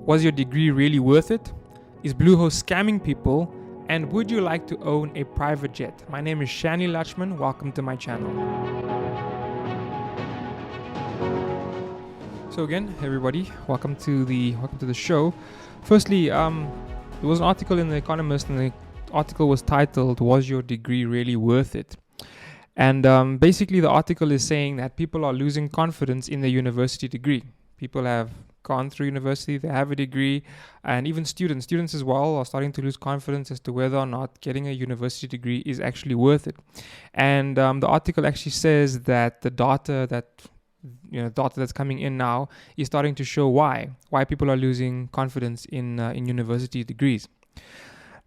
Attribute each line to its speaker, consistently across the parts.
Speaker 1: Was your degree really worth it? Is Bluehost scamming people? And would you like to own a private jet? My name is Shanley. Welcome to my channel. So again, everybody, welcome to the show. Firstly, there was an article in The Economist, and the article was titled, "Was your degree really worth it?" And basically the article is saying that people are losing confidence in their university degree. People have gone through university, they have a degree, and even students as well are starting to lose confidence as to whether or not getting a university degree is actually worth it. And the article actually says that the data that's coming in now is starting to show why people are losing confidence in university degrees.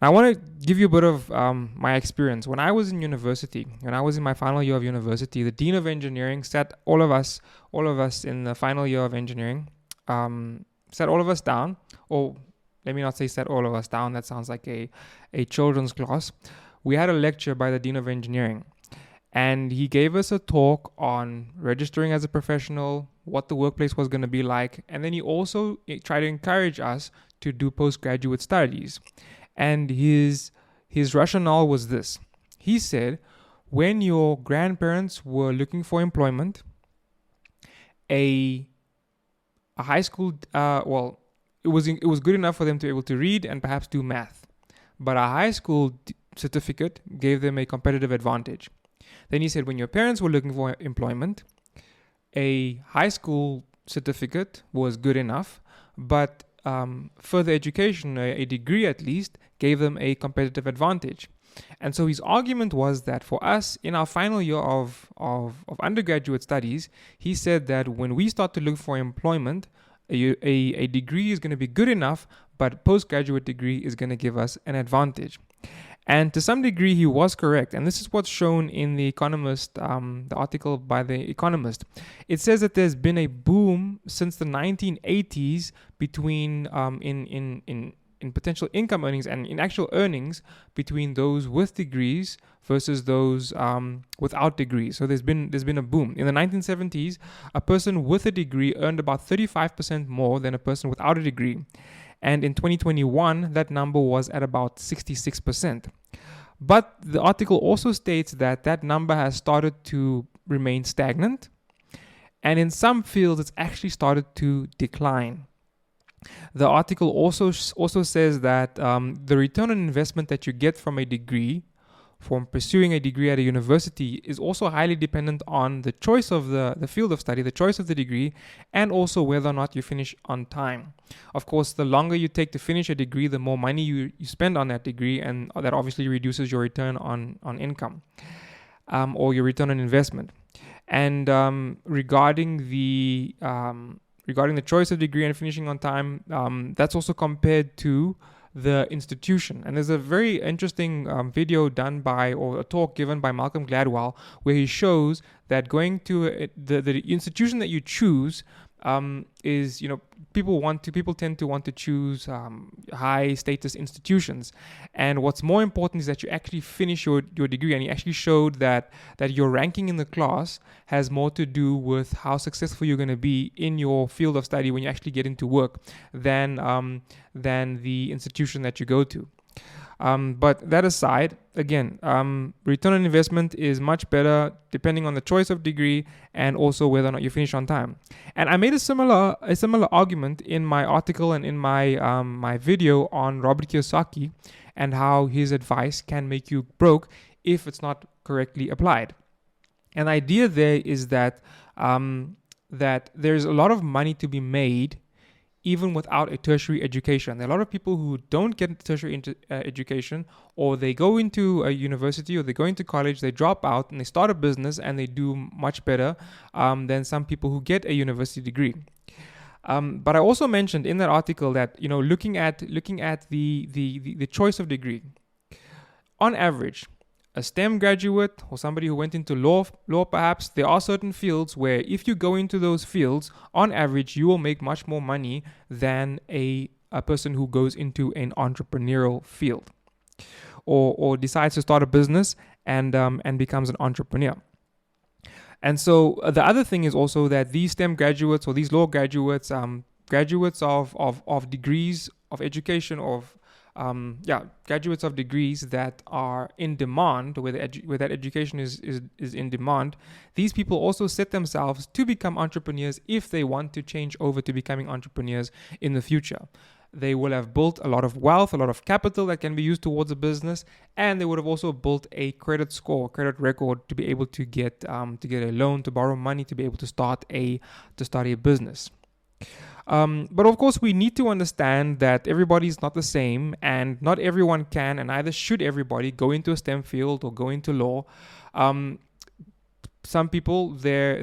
Speaker 1: Now, I want to give you a bit of my experience. When I was in university, when I was in my final year of university, the Dean of Engineering sat all of us in the final year of engineering, sat all of us down, or let me not say sat all of us down, that sounds like a children's class. We had a lecture by the Dean of Engineering, and he gave us a talk on registering as a professional, what the workplace was going to be like, and then he also tried to encourage us to do postgraduate studies. And his rationale was this. He said, when your grandparents were looking for employment, a high school, it was good enough for them to be able to read and perhaps do math. But a high school certificate gave them a competitive advantage. Then he said, when your parents were looking for employment, a high school certificate was good enough, but further education, a degree at least, gave them a competitive advantage. And so his argument was that for us in our final year of undergraduate studies, he said that when we start to look for employment, a degree is going to be good enough, but postgraduate degree is going to give us an advantage. And to some degree, he was correct. And this is what's shown in The Economist, the article by The Economist. It says that there's been a boom since the 1980s between in potential income earnings and in actual earnings between those with degrees versus those without degrees. So there's been a boom. In the 1970s, a person with a degree earned about 35% more than a person without a degree. And in 2021, that number was at about 66%. But the article also states that number has started to remain stagnant. And in some fields, it's actually started to decline. The article also says that the return on investment that you get from a degree, from pursuing a degree at a university, is also highly dependent on the choice of the field of study, the choice of the degree, and also whether or not you finish on time. Of course, the longer you take to finish a degree, the more money you spend on that degree, and that obviously reduces your return on income or your return on investment. And regarding the choice of degree and finishing on time, that's also compared to the institution. And there's a very interesting video done or a talk given by Malcolm Gladwell, where he shows that going to the institution that you choose is, people tend to want to choose high status institutions. And what's more important is that you actually finish your degree. And he actually showed that your ranking in the class has more to do with how successful you're going to be in your field of study when you actually get into work than the institution that you go to. But that aside, again, return on investment is much better depending on the choice of degree and also whether or not you finish on time. And I made a similar argument in my article and in my my video on Robert Kiyosaki and how his advice can make you broke if it's not correctly applied. And the idea there is that that there's a lot of money to be made even without a tertiary education. There are a lot of people who don't get tertiary education, or they go into a university or they go into college, they drop out and they start a business and they do much better than some people who get a university degree. But I also mentioned in that article that, looking at the choice of degree, on average, a STEM graduate or somebody who went into law perhaps, there are certain fields where if you go into those fields, on average, you will make much more money than a person who goes into an entrepreneurial field or decides to start a business and becomes an entrepreneur. And so the other thing is also that these STEM graduates or these law graduates, graduates of degrees of education graduates of degrees that are in demand, where that education is in demand. These people also set themselves to become entrepreneurs if they want to change over to becoming entrepreneurs in the future. They will have built a lot of wealth, a lot of capital that can be used towards a business, and they would have also built a credit score, credit record to be able to get a loan, to borrow money, to be able to start a business. But of course, we need to understand that everybody is not the same, and not everyone can, and neither should everybody go into a STEM field or go into law. Some people, their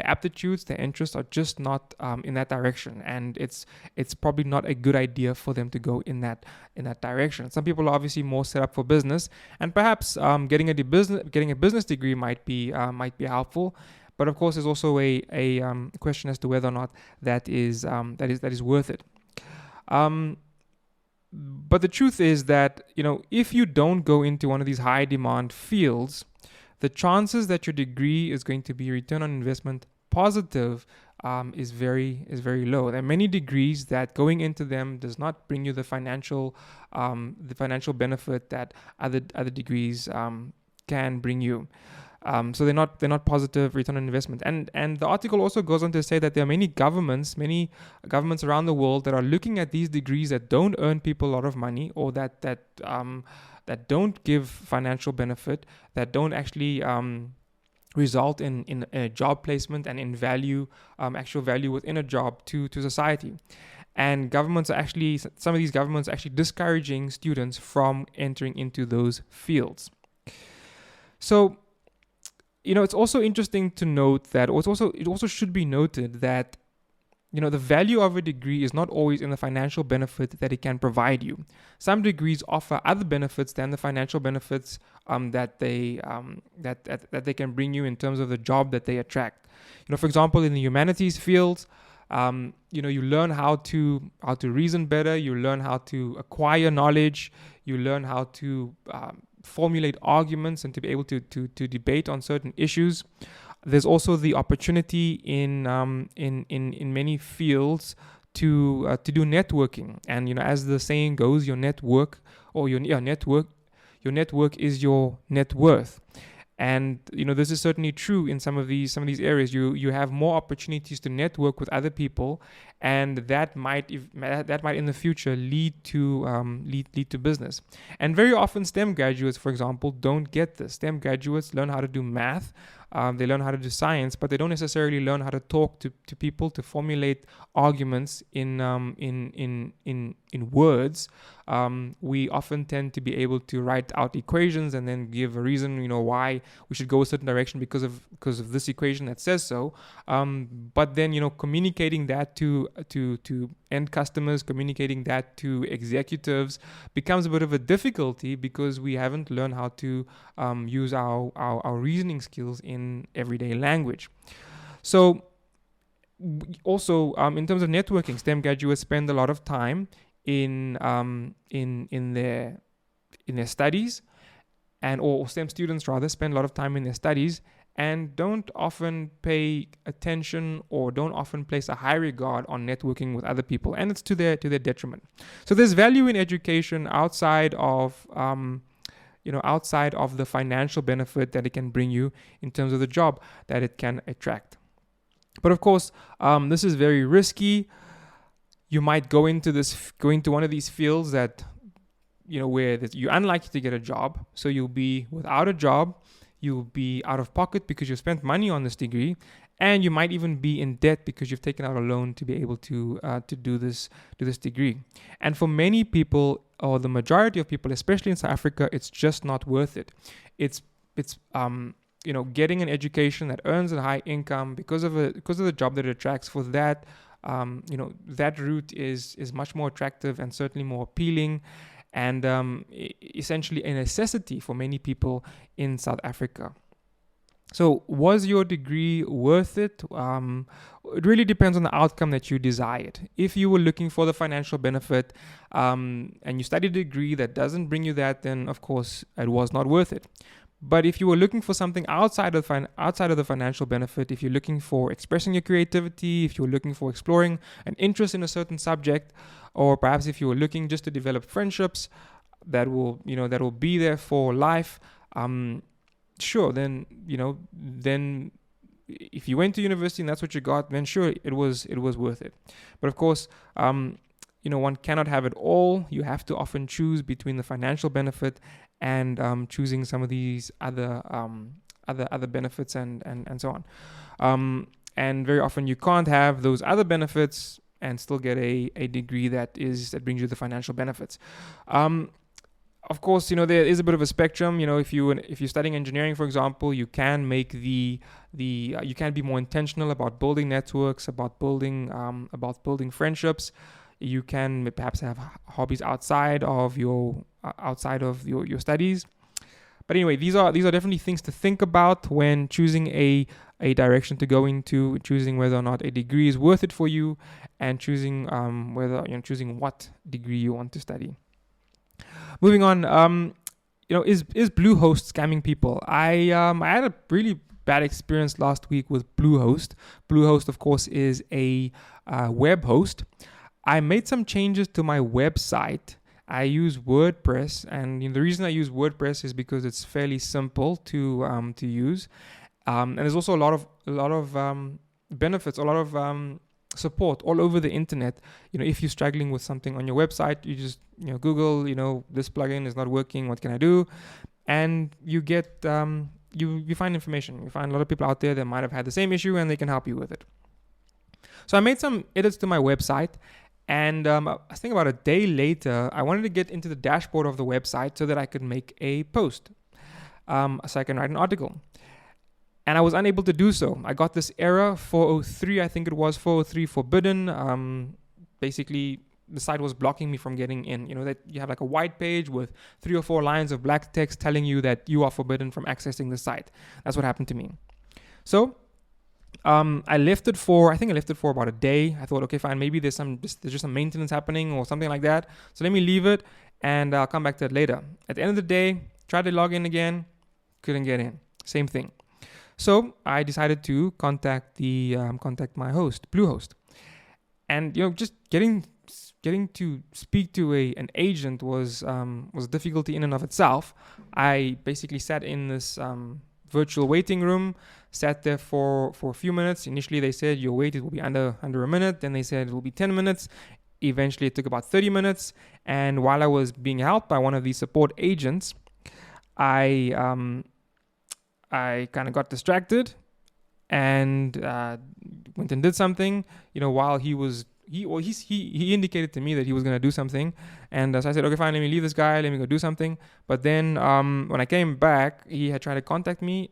Speaker 1: aptitudes, their interests are just not in that direction, and it's probably not a good idea for them to go in that direction. Some people are obviously more set up for business, and perhaps getting a business degree might be helpful. But of course, there's also a question as to whether or not that is worth it. But the truth is that, if you don't go into one of these high demand fields, the chances that your degree is going to be return on investment positive is very low. There are many degrees that going into them does not bring you the financial benefit that other degrees can bring you. So they're not positive return on investment. And the article also goes on to say that there are many governments around the world that are looking at these degrees that don't earn people a lot of money, or that don't give financial benefit, that don't actually result in a job placement and in value, actual value within a job to society. And some of these governments are actually discouraging students from entering into those fields. So, it's also interesting to note that it also should be noted that, the value of a degree is not always in the financial benefit that it can provide you. Some degrees offer other benefits than the financial benefits that they can bring you in terms of the job that they attract. For example, in the humanities fields, you learn how to reason better. You learn how to acquire knowledge. You learn how to formulate arguments and to be able to debate on certain issues. There's also the opportunity in many fields to do networking, and as the saying goes, your network is your net worth. And this is certainly true in some of these areas. You have more opportunities to network with other people, and that might in the future lead to business. And very often STEM graduates, for example, don't get this. STEM graduates learn how to do math, they learn how to do science, but they don't necessarily learn how to talk to people, to formulate arguments in words. We often tend to be able to write out equations and then give a reason, why we should go a certain direction because of this equation that says so. But then, communicating that to end customers, communicating that to executives becomes a bit of a difficulty because we haven't learned how to use our reasoning skills in everyday language. So also, in terms of networking, STEM graduates spend a lot of time in their studies, or STEM students rather spend a lot of time in their studies and don't often pay attention or don't often place a high regard on networking with other people, and it's to their detriment. So there's value in education outside of the financial benefit that it can bring you in terms of the job that it can attract. But of course, this is very risky. You might go into one of these fields that, where you're unlikely to get a job. So you'll be without a job, you'll be out of pocket because you spent money on this degree, and you might even be in debt because you've taken out a loan to be able to do this degree. And for many people, or the majority of people, especially in South Africa, it's just not worth it. It's getting an education that earns a high income because of the job that it attracts. For that, that route is much more attractive and certainly more appealing, and essentially a necessity for many people in South Africa. So was your degree worth it? It really depends on the outcome that you desired. If you were looking for the financial benefit and you studied a degree that doesn't bring you that, then of course it was not worth it. But if you were looking for something outside of the financial benefit, if you're looking for expressing your creativity, if you're looking for exploring an interest in a certain subject, or perhaps if you were looking just to develop friendships that will be there for life, sure, then if you went to university and that's what you got, then sure, it was worth it. But of course, one cannot have it all. You have to often choose between the financial benefit and choosing some of these other benefits and so on. And very often you can't have those other benefits and still get a degree that brings you the financial benefits. Of course, there is a bit of a spectrum. If you're studying engineering, for example, you can make you can be more intentional about building networks, about building friendships. You can perhaps have hobbies outside of your studies. But anyway, these are definitely things to think about when choosing a direction to go into, choosing whether or not a degree is worth it for you, and choosing choosing what degree you want to study. Moving on, is Bluehost scamming people? I had a really bad experience last week with Bluehost. Bluehost, of course, is a web host. I made some changes to my website. I use WordPress, and the reason I use WordPress is because it's fairly simple to use, and there's also a lot of benefits, a lot of support all over the internet. If you're struggling with something on your website, you just Google, this plugin is not working, what can I do? And you get you find information. You find a lot of people out there that might have had the same issue, and they can help you with it. So I made some edits to my website, and I think about a day later, I wanted to get into the dashboard of the website so that I could make a post, so I can write an article. And I was unable to do so. I got this error, 403, I think it was, 403 forbidden. Basically, the site was blocking me from getting in. That you have like a white page with 3 or 4 lines of black text telling you that you are forbidden from accessing the site. That's what happened to me. So I left it for about a day. I thought, okay, fine, maybe there's just some maintenance happening or something like that. So let me leave it, and I'll come back to it later. At the end of the day, tried to log in again, couldn't get in. Same thing. So I decided to contact my host, Bluehost, and just getting to speak to an agent was a difficulty in and of itself. I basically sat in this virtual waiting room, sat there for a few minutes. Initially, they said your wait will be under a minute. Then they said it will be 10 minutes. Eventually, it took about 30 minutes. And while I was being helped by one of these support agents, I kind of got distracted and went and did something. While he indicated to me that he was going to do something, and so I said, okay, fine, let me leave this guy, let me go do something. But then when I came back, he had tried to contact me,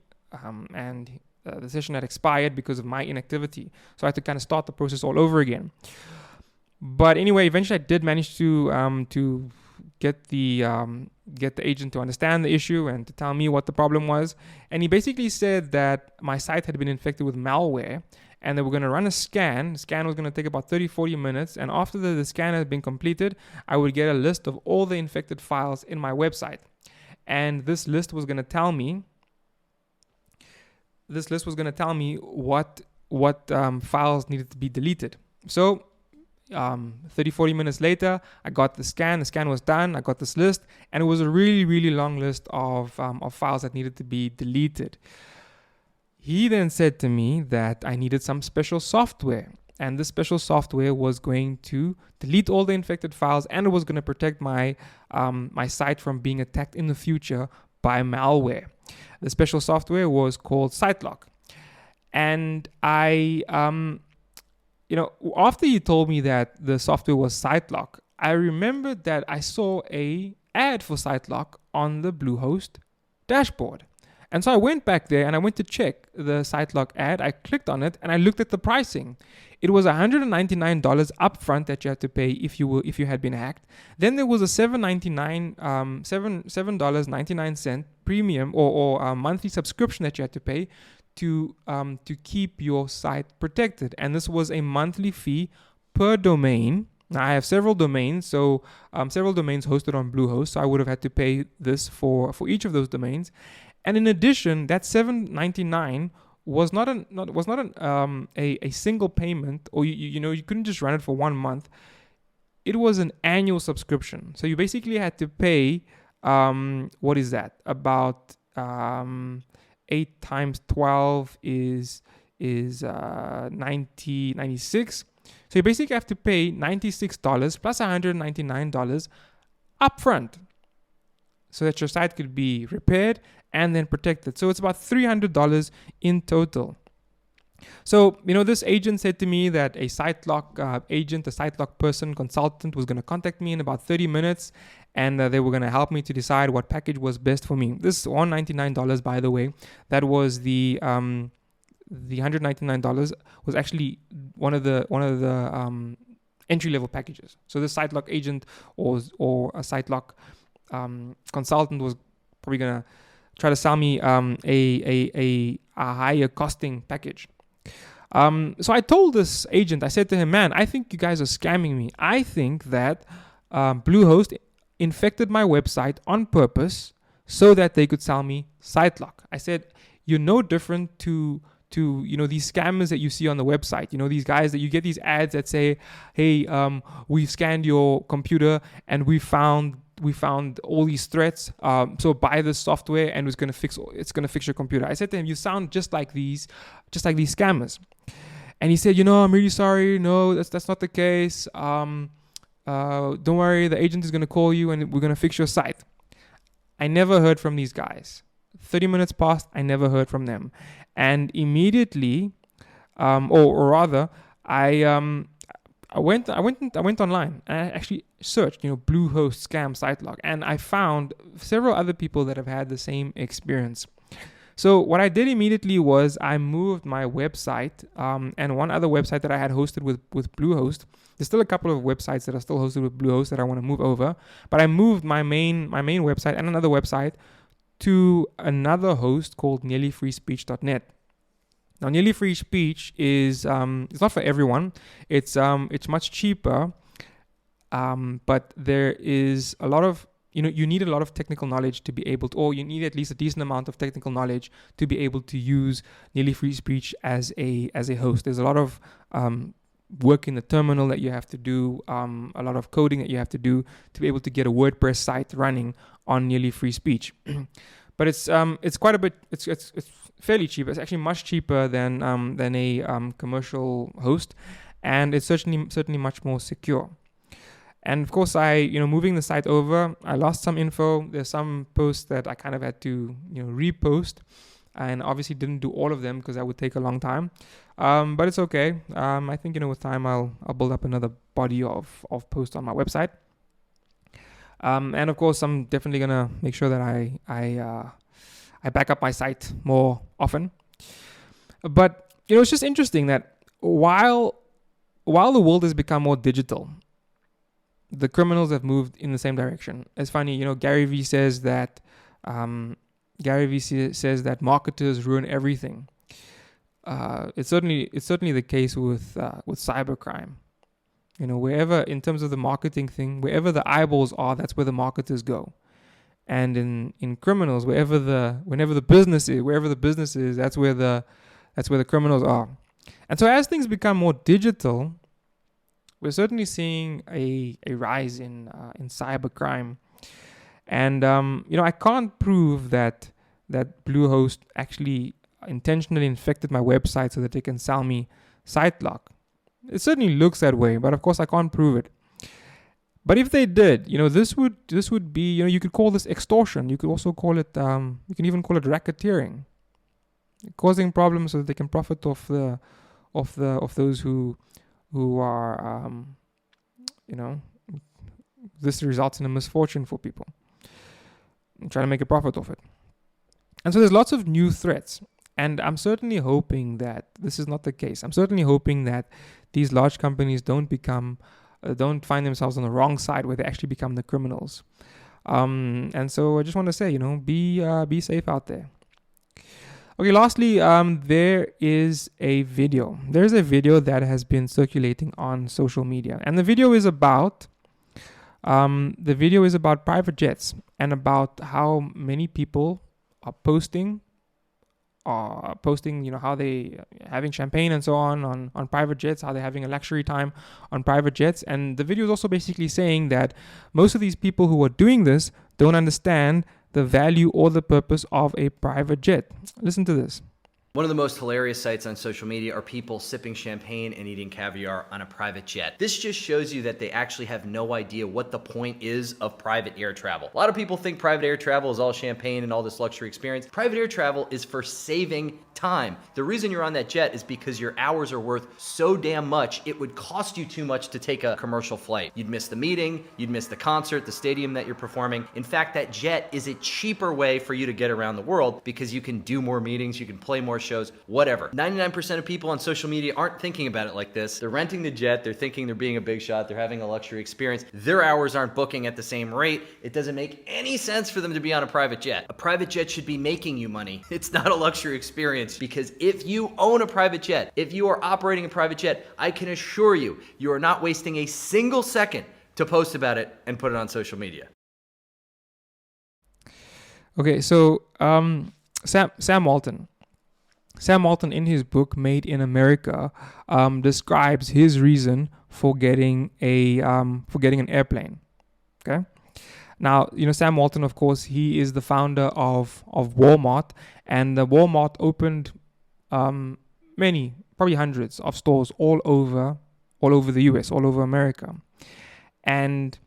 Speaker 1: and the session had expired because of my inactivity. So I had to kind of start the process all over again. But anyway, eventually I did manage to get the agent to understand the issue and to tell me what the problem was. And he basically said that my site had been infected with malware, and they were going to run a scan. The scan was going to take about 30-40 minutes, and after the scan had been completed, I would get a list of all the infected files in my website. And this list was going to tell me what files needed to be deleted. So 30-40 minutes later, I got the scan was done, I got this list, and it was a really, really long list of files that needed to be deleted. He then said to me that I needed some special software, and this special software was going to delete all the infected files, and it was going to protect my site from being attacked in the future by malware. The special software was called SiteLock. And I after he told me that the software was SiteLock, I remembered that I saw a ad for SiteLock on the Bluehost dashboard. And so I went back there and I went to check the SiteLock ad. I clicked on it and I looked at the pricing. It was $199 upfront that you had to pay if you had been hacked. Then there was a $7.99 premium or monthly subscription that you had to pay to keep your site protected. And this was a monthly fee per domain. Now I have several domains, several domains hosted on Bluehost, so I would have had to pay this for each of those domains. And in addition, that $7.99 was not a single payment, or you couldn't just run it for 1 month. It was an annual subscription. So you basically had to pay, what is that? About 8 times 12 is 96. So you basically have to pay $96 plus $199 upfront, so that your site could be repaired and then protected. So it's about $300 in total. So, this agent said to me that a SiteLock agent, a SiteLock person, consultant was going to contact me in about 30 minutes, and they were going to help me to decide what package was best for me. This $199, by the way, that was the $199 was actually one of the entry-level packages. So the SiteLock agent or a SiteLock consultant was probably going to try to sell me a higher costing package. So I told this agent, I said to him, man, I think you guys are scamming me. I think that Bluehost infected my website on purpose so that they could sell me SiteLock. I said, you're no different to these scammers that you see on the website. These guys that you get these ads that say, hey, we've scanned your computer and we found all these threats. So buy this software and it's gonna fix your computer. I said to him, you sound just like these scammers. And he said, I'm really sorry. No, that's not the case. Don't worry, the agent is gonna call you and we're gonna fix your site. I never heard from these guys. 30 minutes passed, I never heard from them. And immediately, or rather, I went online and I actually searched, Bluehost scam SiteLock, and I found several other people that have had the same experience. So what I did immediately was I moved my website and one other website that I had hosted with Bluehost. There's still a couple of websites that are still hosted with Bluehost that I want to move over, but I moved my main website and another website to another host called nearlyfreespeech.net. Now, Nearly Free Speech is it's not for everyone. It's much cheaper, but there is a lot of you need a lot of technical knowledge to be able to, or you need at least a decent amount of technical knowledge to be able to use Nearly Free Speech as a host. There's a lot of work in the terminal that you have to do, a lot of coding that you have to do to be able to get a WordPress site running on Nearly Free Speech. But it's quite a bit. It's fairly cheap. It's actually much cheaper than a commercial host, and it's certainly much more secure. And of course, moving the site over, I lost some info. There's some posts that I kind of had to repost, and obviously didn't do all of them because that would take a long time. But it's okay. I think with time I'll build up another body of posts on my website. And of course, I'm definitely gonna make sure that I back up my site more often. But it's just interesting that while the world has become more digital, the criminals have moved in the same direction. It's funny, Gary Vee says that says that marketers ruin everything. It's certainly the case with cybercrime. Wherever, in terms of the marketing thing, wherever the eyeballs are, that's where the marketers go. And in criminals, wherever the business is, that's where the criminals are. And so as things become more digital, we're certainly seeing a rise in cybercrime. And I can't prove that Bluehost actually intentionally infected my website so that they can sell me SiteLock. It certainly looks that way, but of course I can't prove it. But if they did, this would be, you could call this extortion. You could also call it, you can even call it racketeering, causing problems so that they can profit off those who are, this results in a misfortune for people and trying to make a profit off it. And so there's lots of new threats. And I'm certainly hoping that this is not the case. I'm certainly hoping that these large companies don't find themselves on the wrong side where they actually become the criminals. And so I just want to say, be safe out there. Okay, lastly, there is a video. There's a video that has been circulating on social media. And the video is about private jets and about how many people are posting, how they having champagne and so on private jets, how they're having a luxury time on private jets. And the video is also basically saying that most of these people who are doing this don't understand the value or the purpose of a private jet. Listen to this.
Speaker 2: One of the most hilarious sights on social media are people sipping champagne and eating caviar on a private jet. This just shows you that they actually have no idea what the point is of private air travel. A lot of people think private air travel is all champagne and all this luxury experience. Private air travel is for saving time. The reason you're on that jet is because your hours are worth so damn much, it would cost you too much to take a commercial flight. You'd miss the meeting, you'd miss the concert, the stadium that you're performing. In fact, that jet is a cheaper way for you to get around the world because you can do more meetings, you can play more shows, whatever. 99% of people on social media aren't thinking about it like this. They're renting the jet, they're thinking they're being a big shot, they're having a luxury experience. Their hours aren't booking at the same rate. It doesn't make any sense for them to be on a private jet. A private jet should be making you money. It's not a luxury experience, because if you own a private jet, if you are operating a private jet, I can assure you, you are not wasting a single second to post about it and put it on social media.
Speaker 1: Okay, so Sam Walton. Sam Walton, in his book Made in America, describes his reason for getting an airplane. Okay, now Sam Walton, of course, he is the founder of Walmart, and the Walmart opened many, probably hundreds of stores all over the U.S., all over America, and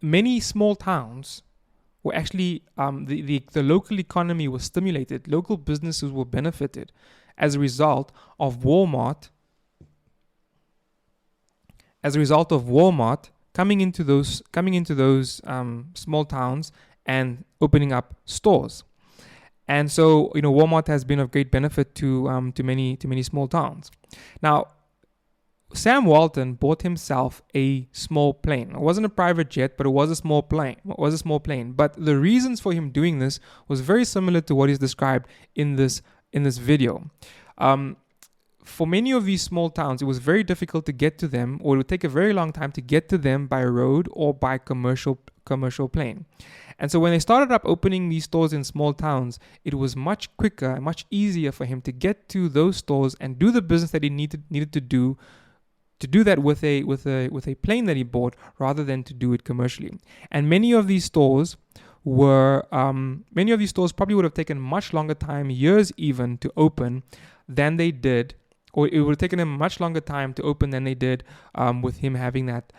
Speaker 1: many small towns were actually the local economy was stimulated. Local businesses were benefited as a result of Walmart. As a result of Walmart coming into those small towns and opening up stores, and so Walmart has been of great benefit to many small towns. Now, Sam Walton bought himself a small plane. It wasn't a private jet, but it was a small plane. But the reasons for him doing this was very similar to what is described in this video. For many of these small towns, it was very difficult to get to them, or it would take a very long time to get to them by road or by commercial plane. And so when they started up opening these stores in small towns, it was much quicker and much easier for him to get to those stores and do the business that he needed to do that with a plane that he bought, rather than to do it commercially. And many of these stores probably would have taken much longer time, years even, to open than they did, or it would have taken him much longer time to open than they did with him having that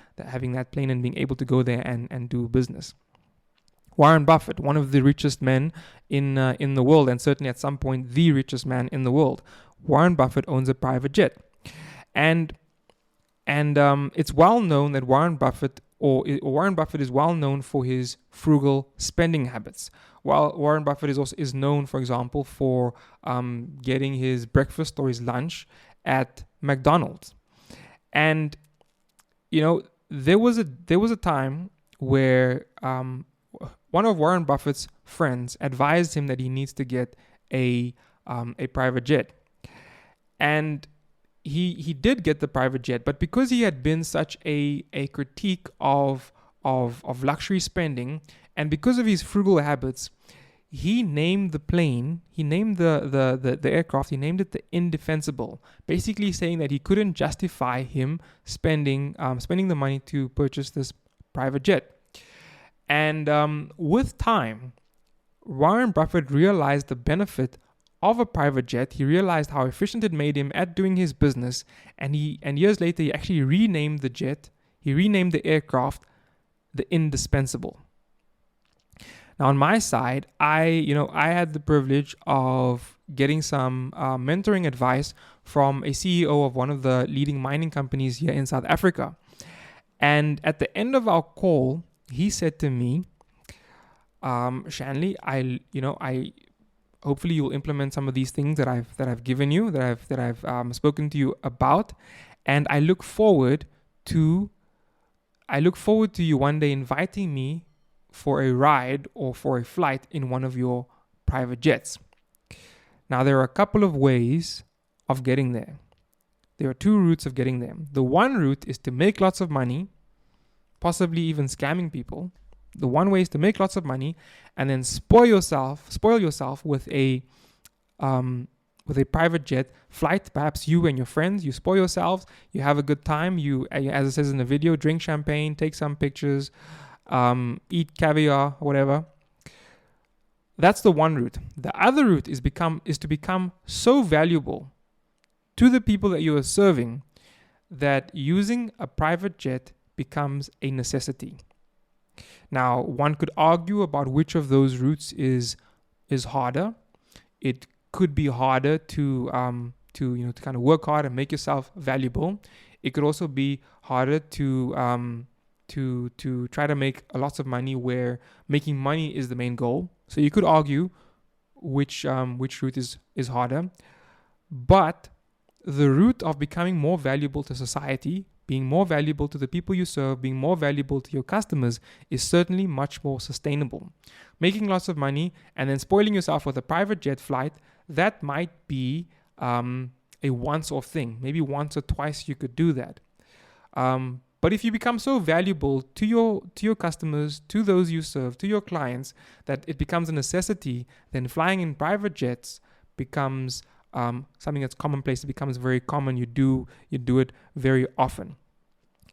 Speaker 1: plane and being able to go there and do business. Warren Buffett, one of the richest men in the world, and certainly at some point the richest man in the world, Warren Buffett owns a private jet, and it's well known that Warren Buffett is well known for his frugal spending habits. While Warren Buffett is known, for example, for getting his breakfast or his lunch at McDonald's, and there was a time where one of Warren Buffett's friends advised him that he needs to get a private jet, and he did get the private jet, but because he had been such a critique of luxury spending, and because of his frugal habits, he named the plane, he named the aircraft, he named it the Indefensible, basically saying that he couldn't justify him spending the money to purchase this private jet. And with time, Warren Buffett realized the benefit of a private jet. He realized how efficient it made him at doing his business, and years later he actually renamed the jet. He renamed the aircraft the Indispensable. Now, on my side, I had the privilege of getting some mentoring advice from a CEO of one of the leading mining companies here in South Africa. And at the end of our call, he said to me, Shanley, I hopefully you'll implement some of these things that I've given you, that I've spoken to you about, and I look forward to you one day inviting me for a ride or for a flight in one of your private jets. Now, there are a couple of ways of getting there. There are two routes of getting there. The one route is to make lots of money, possibly even scamming people, The one way is to make lots of money and then spoil yourself with a private jet flight. Perhaps you and your friends, you spoil yourselves, you have a good time, you, as it says in the video, drink champagne, take some pictures, eat caviar, whatever. That's the one route. The other route is to become so valuable to the people that you are serving that using a private jet becomes a necessity. Now, one could argue about which of those routes is harder. It could be harder to kind of work hard and make yourself valuable. It could also be harder to try to make lots of money where making money is the main goal. So you could argue which route is harder, but the route of becoming more valuable to society, being more valuable to the people you serve, being more valuable to your customers is certainly much more sustainable. Making lots of money and then spoiling yourself with a private jet flight, that might be a once-off thing. Maybe once or twice you could do that. But if you become so valuable to your customers, to those you serve, to your clients, that it becomes a necessity, then flying in private jets becomes something that's commonplace. It becomes very common. You do it very often.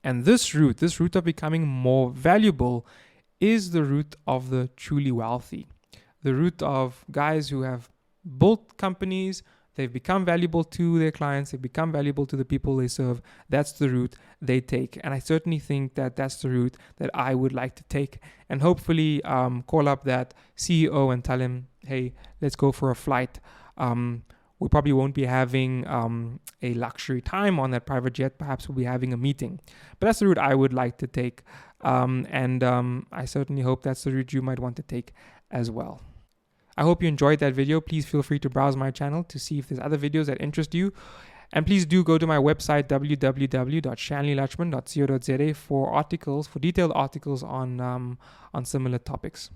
Speaker 1: And this route of becoming more valuable is the route of the truly wealthy. The route of guys who have built companies, they've become valuable to their clients, they've become valuable to the people they serve. That's the route they take. And I certainly think that that's the route that I would like to take. And hopefully call up that CEO and tell him, hey, let's go for a flight. We probably won't be having a luxury time on that private jet. Perhaps we'll be having a meeting. But that's the route I would like to take. And I certainly hope that's the route you might want to take as well. I hope you enjoyed that video. Please feel free to browse my channel to see if there's other videos that interest you. And please do go to my website, www.shanleylachman.co.za for detailed articles on similar topics.